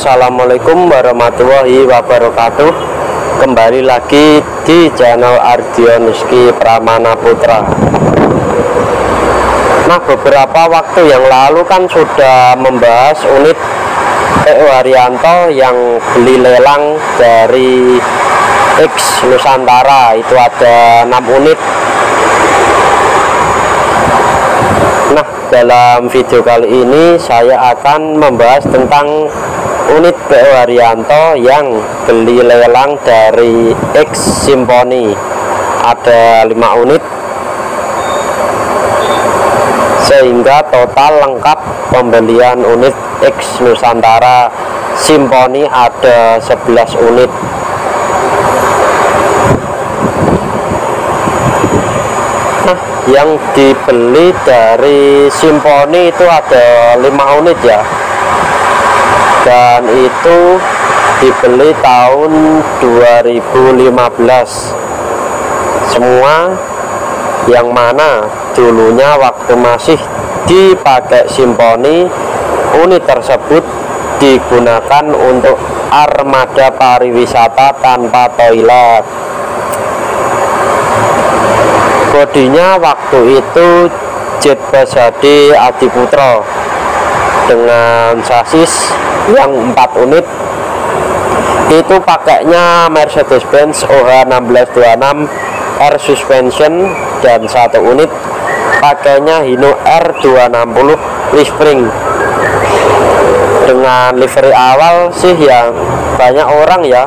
Assalamualaikum warahmatullahi wabarakatuh. Kembali lagi di channel Ardionuski Pramana Putra. Nah, beberapa waktu yang lalu kan sudah membahas unit PO Haryanto yang beli lelang dari X Nusantara. Itu ada 6 unit. Nah, dalam video kali ini saya akan membahas tentang unit PO Haryanto yang beli lelang dari X Simponi. Ada 5 unit, sehingga total lengkap pembelian unit X Nusantara Simponi ada 11 unit. Nah, yang dibeli dari Simponi itu ada 5 unit ya, dan itu dibeli tahun 2015 semua, yang mana dulunya waktu masih dipakai Simponi, unit tersebut digunakan untuk armada pariwisata tanpa toilet. Bodinya waktu itu Jet Bus HD Adiputro dengan sasis yang 4 unit. Itu pakainya Mercedes-Benz OH1626 R suspension, dan 1 unit pakainya Hino R260 Lispring. Dengan livery awal sih yang banyak orang ya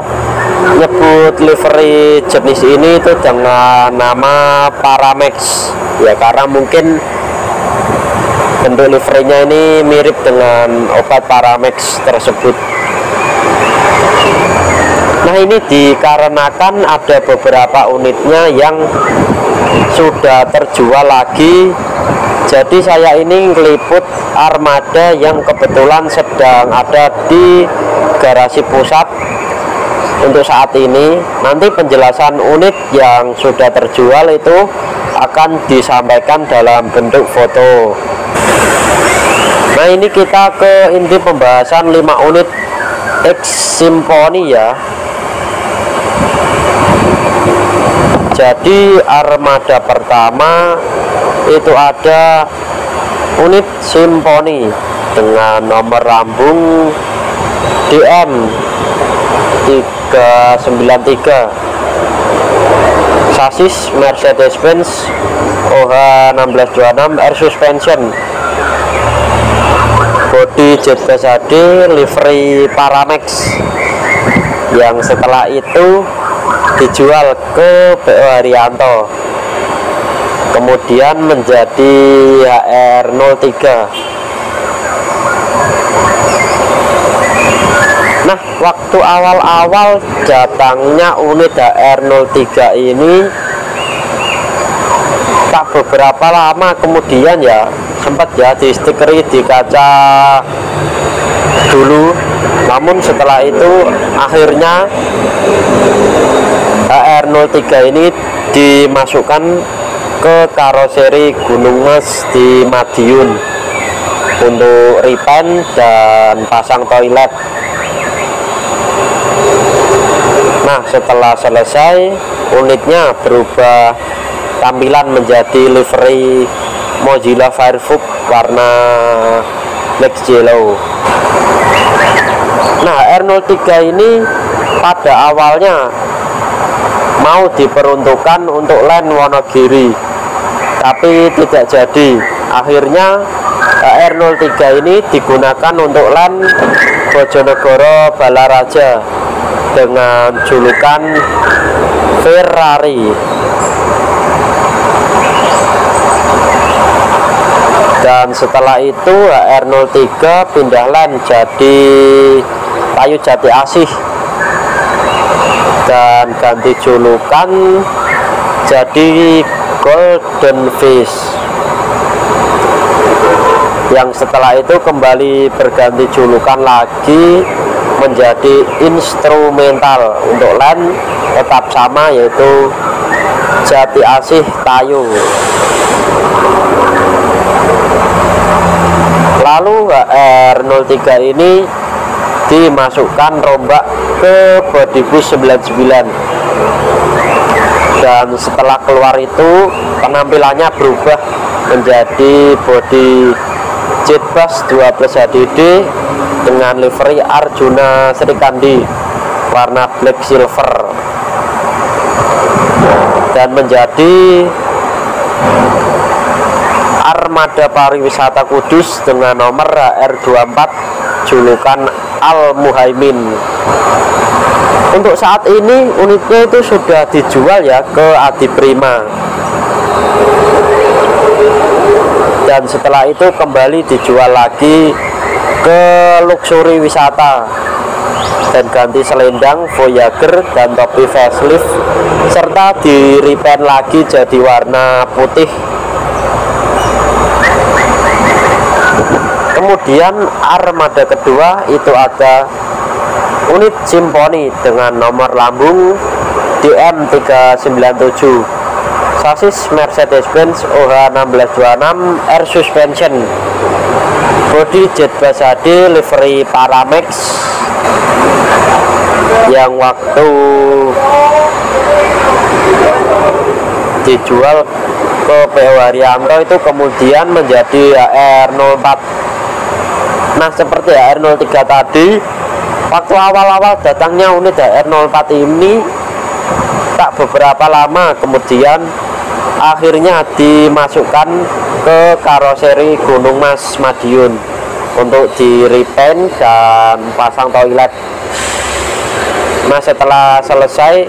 nyebut livery jenis ini itu dengan nama Paramex ya, karena mungkin bentuk liverynya ini mirip dengan obat Paramex tersebut. Nah, ini dikarenakan ada beberapa unitnya yang sudah terjual lagi, jadi saya ini ngeliput armada yang kebetulan sedang ada di garasi pusat untuk saat ini. Nanti penjelasan unit yang sudah terjual itu akan disampaikan dalam bentuk foto. Nah, ini kita ke inti pembahasan 5 unit X Simponi ya. Jadi armada pertama itu ada unit Simponi dengan nomor lambung DM 393, sasis Mercedes-Benz OH1626 R suspension, bodi Jet Bus HD, livery Paramex, yang setelah itu dijual ke PO Haryanto, kemudian menjadi HR03. Nah, waktu awal-awal datangnya unit HR03 ini, tak beberapa lama kemudian ya sempat ya di stikeri di kaca dulu, namun setelah itu akhirnya HR03 ini dimasukkan ke karoseri Gunung Mas di Madiun untuk repaint dan pasang toilet. Nah, setelah selesai, unitnya berubah tampilan menjadi livery Mozilla Firefox warna black yellow. Nah, R03 ini pada awalnya mau diperuntukkan untuk LAN Wonogiri, tapi tidak jadi. Akhirnya R03 ini digunakan untuk LAN Bojonegoro Balaraja dengan julukan Ferrari. Dan setelah itu HR03 pindah LAN jadi Kayu Jati Asih dan ganti julukan jadi Golden Fish, yang setelah itu kembali berganti julukan lagi menjadi instrumental. Untuk LAN tetap sama, yaitu Jati Asih Tayo. Lalu HR03 ini dimasukkan rombak ke Bodybus 99, dan setelah keluar itu penampilannya berubah menjadi body Jetbus 12 HDD dengan livery Arjuna Srikandi warna black silver, dan menjadi armada pariwisata Kudus dengan nomor HR24 julukan Al Muhaimin. Untuk saat ini unitnya itu sudah dijual ya ke Adi Prima, dan setelah itu kembali dijual lagi ke Luxury Wisata dan ganti selendang Voyager dan topi facelift, serta di repaint lagi jadi warna putih. Kemudian armada kedua itu ada unit Symphony dengan nomor lambung DM397, sasis Mercedes-Benz OH1626 Air Suspension, body Jetbus HD livery Paramex, yang waktu dijual ke PO Haryanto itu kemudian menjadi HR04. Nah, seperti HR03 tadi, waktu awal-awal datangnya unit HR04 ini tak beberapa lama kemudian akhirnya dimasukkan ke karoseri Gunung Mas Madiun untuk di repaint dan pasang toilet. Nah, setelah selesai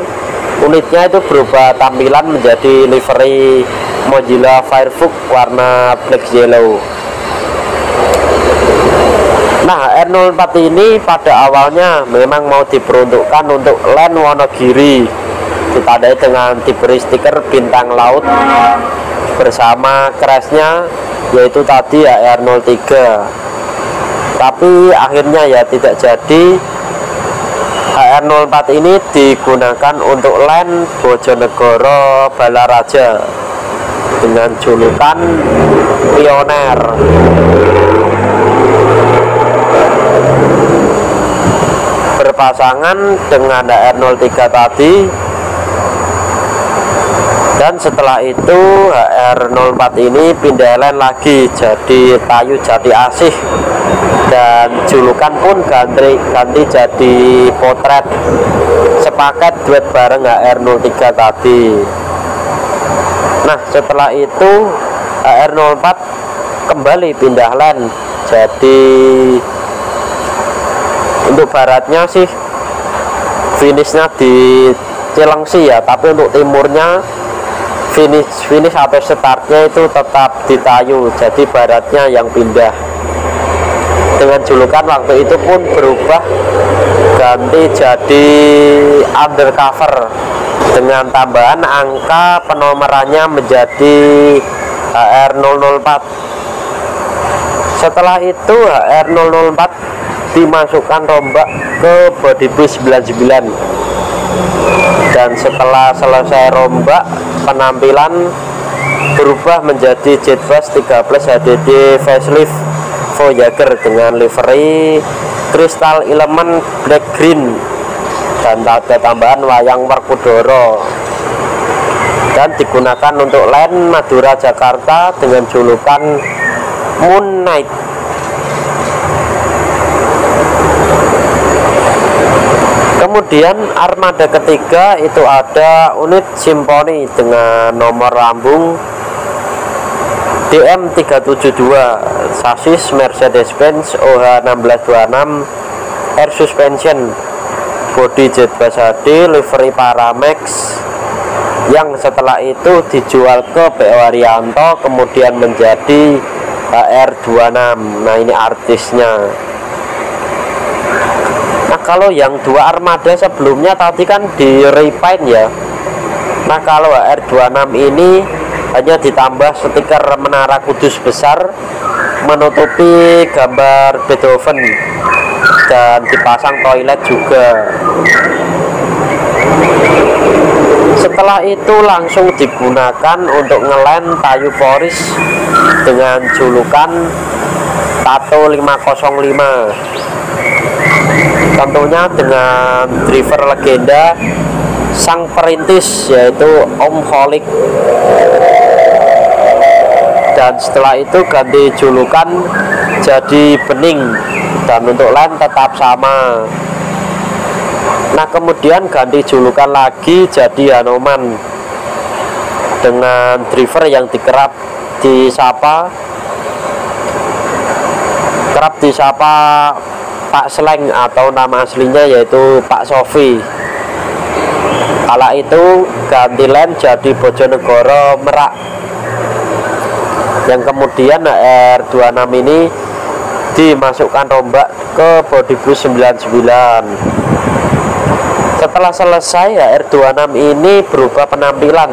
unitnya itu berubah tampilan menjadi livery Mozilla Firefox warna black yellow. Nah, R04 ini pada awalnya memang mau diperuntukkan untuk Land Wonogiri, ditandai dengan diberi stiker bintang laut bersama crashnya, yaitu tadi HR03. Tapi akhirnya ya tidak jadi. HR04 ini digunakan untuk Land Bojonegoro Balaraja dengan julukan Pioner. Berpasangan dengan HR03 tadi, dan setelah itu HR04 ini pindah line lagi jadi Tayu Jati Asih, dan julukan pun ganti jadi Potret, sepaket duet bareng HR03 tadi. Nah, setelah itu HR04 kembali pindah line jadi, untuk baratnya sih finishnya di Cilengsi ya, tapi untuk timurnya finish atau startnya itu tetap di Tayu, jadi baratnya yang pindah. Dengan julukan waktu itu pun berubah ganti jadi Undercover dengan tambahan angka penomorannya menjadi HR004. Setelah itu HR004 dimasukkan rombak ke Bodybus 99, dan setelah selesai rombak penampilan berubah menjadi Jetbus 13 HDD facelift Voyager dengan livery Crystal Element Black Green dan ada tambahan wayang Werkudara, dan digunakan untuk line Madura Jakarta dengan julukan Moon Knight. Kemudian armada ketiga itu ada unit Symphony dengan nomor lambung DM372, sasis Mercedes-Benz OH1626 Air Suspension, body Jetbus HD livery Paramex, yang setelah itu dijual ke PO Haryanto kemudian menjadi HR26. Nah, ini artisnya. Nah, kalau yang dua armada sebelumnya tadi kan di repaint ya. Nah, kalau HR26 ini hanya ditambah stiker Menara Kudus besar menutupi gambar Beethoven dan dipasang toilet juga. Setelah itu langsung digunakan untuk ngelend Tayu Foris dengan julukan Tato 505. tentunya dengan driver legenda sang perintis yaitu Om Kholik. Dan setelah itu ganti julukan jadi Bening, dan untuk lem tetap sama. Nah kemudian ganti julukan lagi jadi Hanoman dengan driver yang kerap disapa Pak Sleng atau nama aslinya yaitu Pak Sofi. Kala itu ganti lem jadi Bojonegoro Merak, yang kemudian HR26 ini dimasukkan rombak ke Bodybus 99. Setelah selesai, HR26 ini berubah penampilan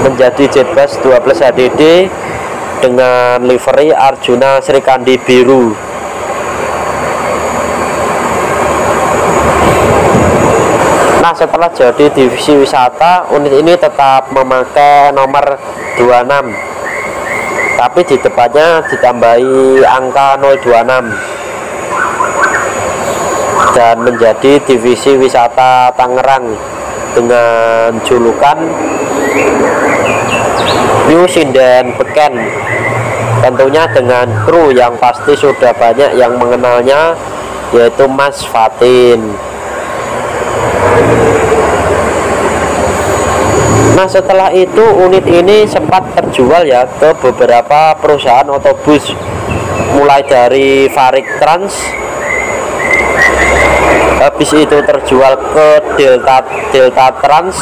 menjadi Jetbus 12 HDD dengan livery Arjuna Srikandi biru. Nah setelah jadi divisi wisata, unit ini tetap memakai nomor 26, tapi di depannya ditambahi angka 026 dan menjadi divisi wisata Tangerang dengan julukan New Sinden Beken. Tentunya dengan kru yang pasti sudah banyak yang mengenalnya, yaitu Mas Fatin. Nah setelah itu unit ini sempat terjual ya ke beberapa perusahaan otobus, mulai dari Varik Trans, habis itu terjual ke Delta Trans,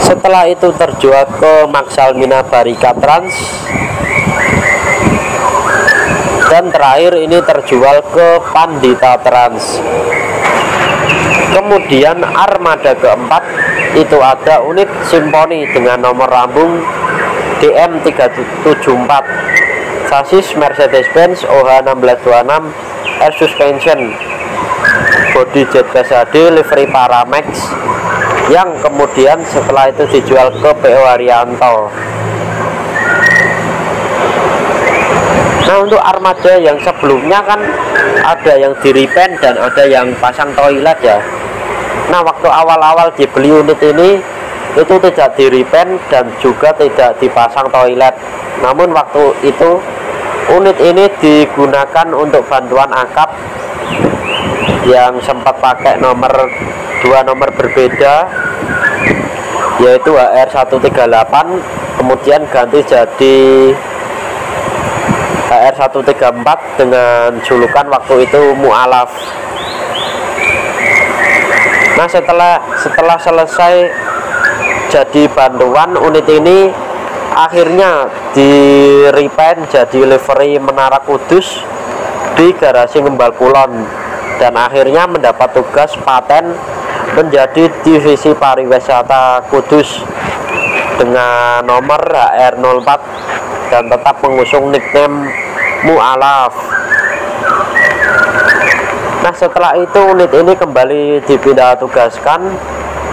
setelah itu terjual ke Maxalmina Barika Trans, dan terakhir ini terjual ke Pandita Trans. Kemudian armada keempat itu ada unit Simponi dengan nomor lambung DM374, sasis Mercedes-Benz OH1626, air suspension, body Jetbus HD, livery Paramex, yang kemudian setelah itu dijual ke PO Haryanto. Nah untuk armada yang sebelumnya kan ada yang di repaint dan ada yang pasang toilet ya. Nah waktu awal-awal dibeli unit ini itu tidak di repaint dan juga tidak dipasang toilet. Namun waktu itu unit ini digunakan untuk bantuan akap yang sempat pakai dua nomor berbeda, yaitu HR138, kemudian ganti jadi HR134 dengan julukan waktu itu Mu'alaf. Nah setelah selesai jadi bantuan, unit ini akhirnya di repaint jadi livery Menara Kudus di garasi Ngembal Kulon, dan akhirnya mendapat tugas paten menjadi divisi pariwisata Kudus dengan nomor HR04 dan tetap mengusung nickname Mu'alaf. Nah setelah itu unit ini kembali dipindah tugaskan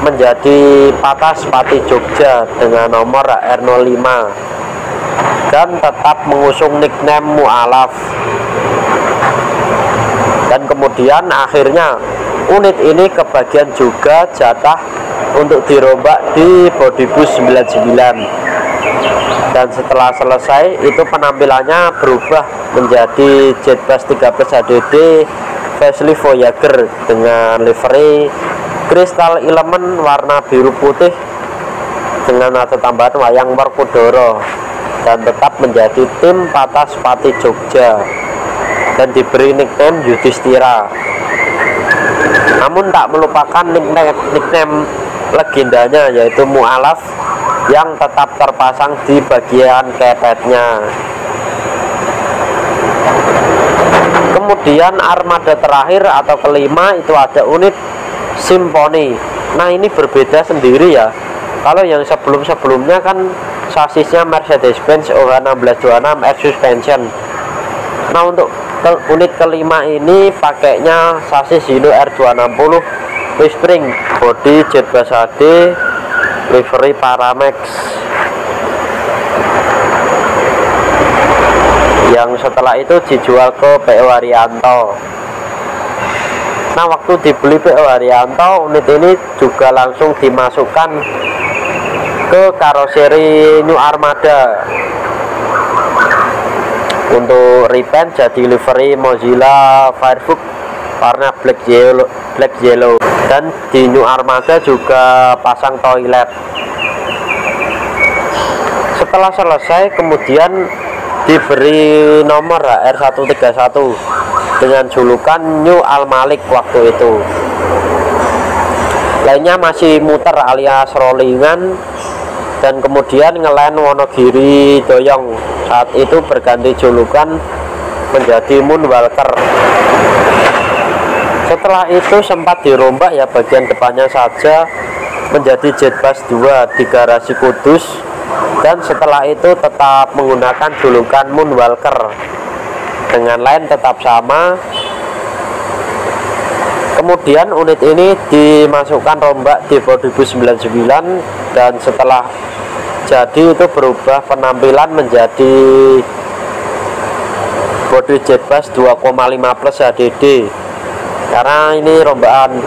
menjadi Patas Pati Jogja dengan nomor HR05 dan tetap mengusung nickname Mu'alaf. Dan kemudian akhirnya unit ini kebagian juga jatah untuk dirombak di Bodybus 99. Dan setelah selesai itu penampilannya berubah menjadi Jetbus 13 HDD facelift Voyager dengan livery Crystal Element warna biru putih dengan ada tambahan wayang Werkudara, dan tetap menjadi tim Patas Pati Jogja dan diberi nickname Yudhistira. Namun tak melupakan nickname legendanya yaitu Mu'alaf yang tetap terpasang di bagian kepetnya. Kemudian armada terakhir atau kelima itu ada unit Simponi. Nah ini berbeda sendiri ya. Kalau yang sebelumnya kan sasisnya Mercedes-Benz OH1626 air suspension. Nah untuk unit kelima ini pakainya sasis Hino R260 Spring, body Jetbus HD, livery Paramex. yang setelah itu dijual ke PO Haryanto. Nah, waktu dibeli PO Haryanto, unit ini juga langsung dimasukkan ke karoseri New Armada untuk repaint jadi livery Mozilla Firefox warna black yellow, dan di New Armada juga pasang toilet. Setelah selesai kemudian diberi nomor HR131 dengan julukan New Al Malik waktu itu. Lainnya masih muter alias rollingan, dan kemudian ngelen Wonogiri Doyong saat itu berganti julukan menjadi Moonwalker. Setelah itu sempat dirombak ya bagian depannya saja menjadi Jetbus 2 di garasi Kudus, dan setelah itu tetap menggunakan julukan Moonwalker dengan lain tetap sama. Kemudian unit ini dimasukkan rombak di 2099, dan setelah jadi itu berubah penampilan menjadi bodi Jetbus 2,5 plus HDD, karena ini rombakan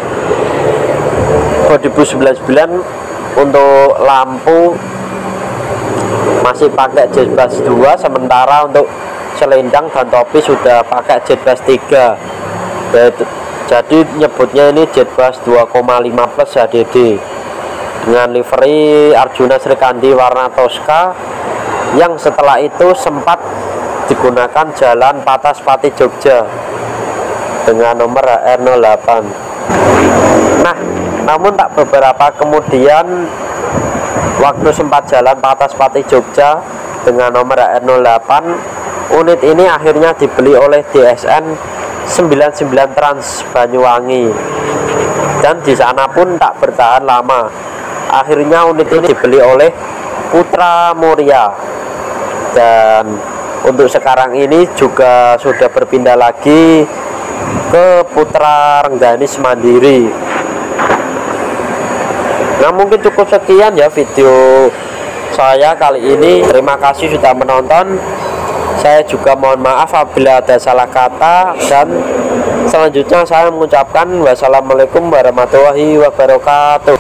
2099 untuk lampu masih pakai Jetbus 2, sementara untuk selendang dan topi sudah pakai Jetbus 3. Jadi nyebutnya ini Jetbus 2,5 plus HDD dengan livery Arjuna Srikandi warna Tosca, yang setelah itu sempat digunakan jalan Patas Pati Jogja dengan nomor HR08. Nah, namun tak beberapa kemudian waktu sempat jalan Patas Pati Jogja dengan nomor HR08, unit ini akhirnya dibeli oleh DSN 99 Trans Banyuwangi, dan di sana pun tak bertahan lama. Akhirnya unit ini dibeli oleh Putra Muria, dan untuk sekarang ini juga sudah berpindah lagi ke Putra Rengganis Mandiri. Nah, mungkin cukup sekian ya video saya kali ini. Terima kasih sudah menonton. Saya juga mohon maaf apabila ada salah kata, dan selanjutnya saya mengucapkan wassalamualaikum warahmatullahi wabarakatuh.